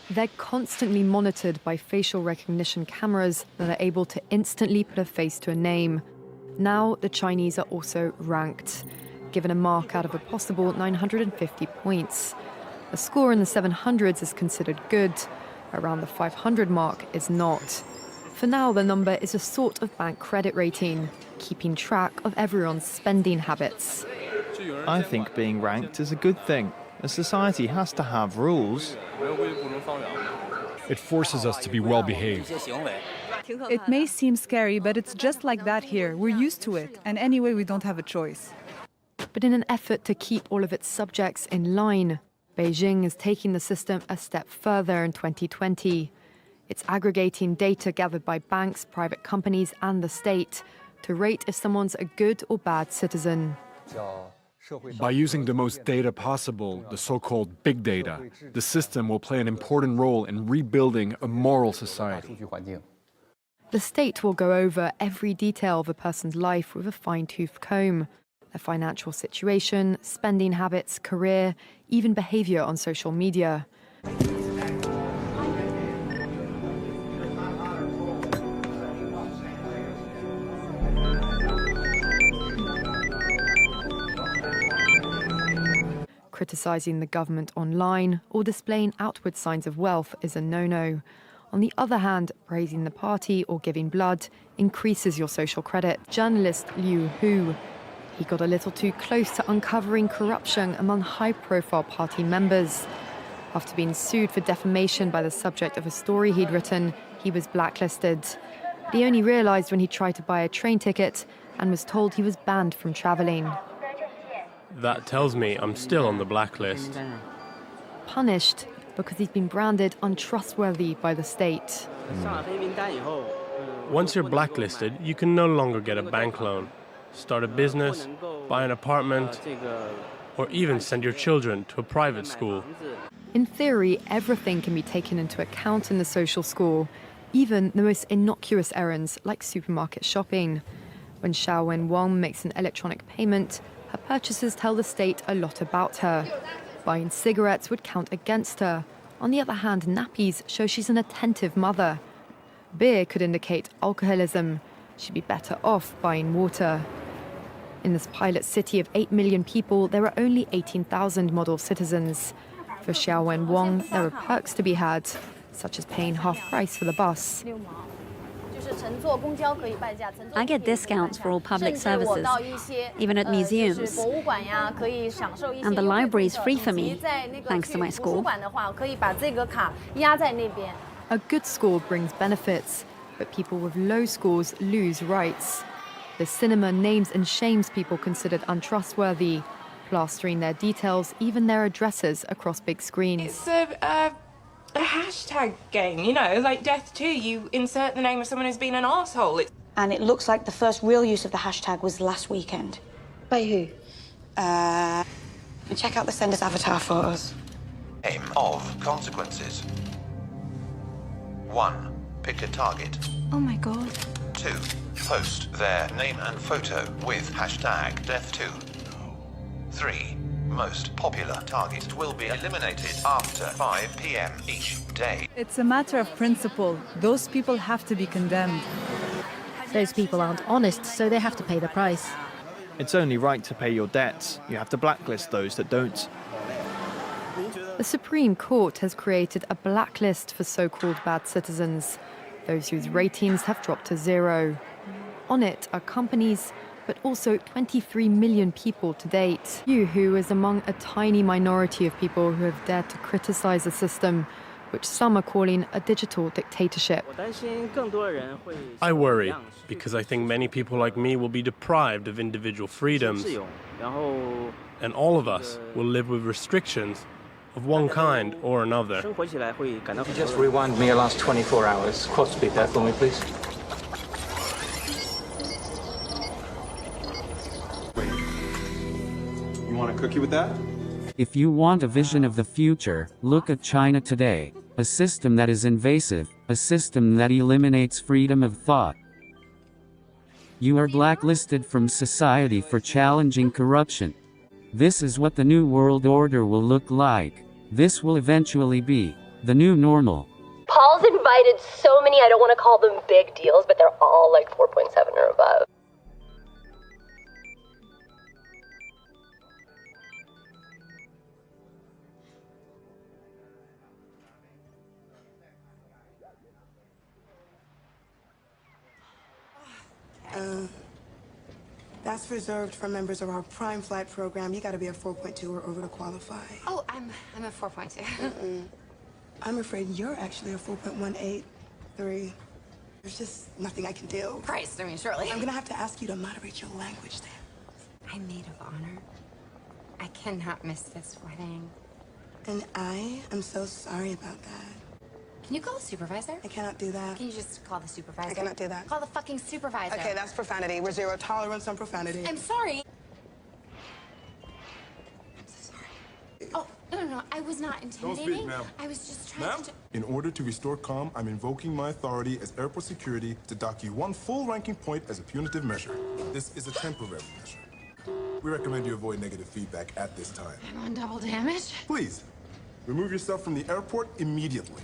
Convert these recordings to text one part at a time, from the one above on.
They're constantly monitored by facial recognition cameras that are able to instantly put a face to a name. Now, the Chinese are also ranked, given a mark out of a possible 950 points. A score in the 700s is considered good. Around the 500 mark is not. For now, the number is a sort of bank credit rating, keeping track of everyone's spending habits. I think being ranked is a good thing. A society has to have rules. It forces us to be well behaved. It may seem scary, but it's just like that here. We're used to it, and anyway, we don't have a choice. But in an effort to keep all of its subjects in line, Beijing is taking the system a step further in 2020. It's aggregating data gathered by banks, private companies, and the state to rate if someone's a good or bad citizen. By using the most data possible, the so-called big data, the system will play an important role in rebuilding a moral society. The state will go over every detail of a person's life with a fine-tooth comb. Their financial situation, spending habits, career, even behavior on social media. Criticizing the government online or displaying outward signs of wealth is a no-no. On the other hand, praising the party or giving blood increases your social credit. Journalist Liu Hu, he got a little too close to uncovering corruption among high-profile party members. After being sued for defamation by the subject of a story he'd written, he was blacklisted. But he only realized when he tried to buy a train ticket and was told he was banned from traveling. That tells me I'm still on the blacklist. Punished because he's been branded untrustworthy by the state. Once you're blacklisted, you can no longer get a bank loan, start a business, buy an apartment, or even send your children to a private school. In theory, everything can be taken into account in the social score, even the most innocuous errands like supermarket shopping. When Xiaowen Wang makes an electronic payment, her purchases tell the state a lot about her. Buying cigarettes would count against her. On the other hand, nappies show she's an attentive mother. Beer could indicate alcoholism. She'd be better off buying water. In this pilot city of 8 million people, there are only 18,000 model citizens. For Xiaowen Wang, there are perks to be had, such as paying half price for the bus. I get discounts for all public services, even at museums. And the library is free for me, thanks to my score. A good score brings benefits, but people with low scores lose rights. The cinema names and shames people considered untrustworthy, plastering their details, even their addresses, across big screens. It's a hashtag game, you know, like Death 2, you insert the name of someone who's been an arsehole. And it looks like the first real use of the hashtag was last weekend. By who? Check out the sender's avatar photos. Aim of consequences. 1. Pick a target. Oh my god. 2. Post their name and photo with hashtag Death2. 3. Most popular target will be eliminated after 5 p.m. each day. It's a matter of principle. Those people have to be condemned. Those people aren't honest, so they have to pay the price. It's only right to pay your debts. You have to blacklist those that don't. The Supreme Court has created a blacklist for so-called bad citizens, those whose ratings have dropped to 0. On it are companies, but also 23 million people to date. Yu Hu is among a tiny minority of people who have dared to criticize the system, which some are calling a digital dictatorship. I worry, because I think many people like me will be deprived of individual freedoms, and all of us will live with restrictions of one kind or another. Just rewind me the last 24 hours. Quad speed there for me, please. You want a cookie with that? If you want a vision of the future, look at China today. A system that is invasive, a system that eliminates freedom of thought. You are blacklisted from society for challenging corruption. This is what the new world order will look like. This will eventually be The new normal. Paul's invited so many, I don't want to call them big deals, but they're all like 4.7 or above. That's reserved for members of our Prime Flight program. You gotta be a 4.2 or over to qualify. Oh, I'm a 4.2. I'm afraid you're actually a 4.183. There's just nothing I can do. Christ, I mean, surely. I'm gonna have to ask you to moderate your language there. I'm maid of honor. I cannot miss this wedding. And I am so sorry about that. Can you call the supervisor? I cannot do that. Can you just call the supervisor? I cannot do that. Call the fucking supervisor. Okay, that's profanity. We're zero tolerance on profanity. I'm sorry. I'm so sorry. Oh, no. I was not intimidating. Don't speak, ma'am. I was just trying to... In order to restore calm, I'm invoking my authority as airport security to dock you 1 full ranking point as a punitive measure. This is a temporary measure. We recommend you avoid negative feedback at this time. I'm on double damage? Please, remove yourself from the airport immediately.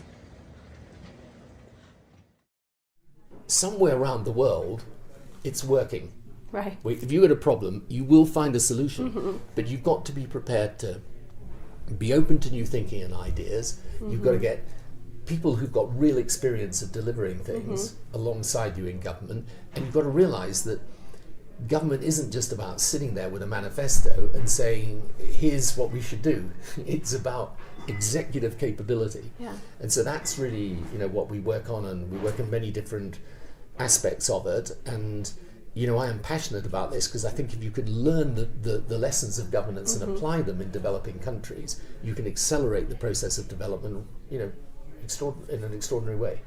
Somewhere around the world, it's working. Right. If you had a problem, you will find a solution, but you've got to be prepared to be open to new thinking and ideas. You've got to get people who've got real experience of delivering things alongside you in government, and you've got to realize that government isn't just about sitting there with a manifesto and saying, here's what we should do. It's about executive capability. Yeah. And so that's really, what we work on, and we work on many different aspects of it. And I am passionate about this because I think if you could learn the lessons of governance and apply them in developing countries, you can accelerate the process of development, in an extraordinary way.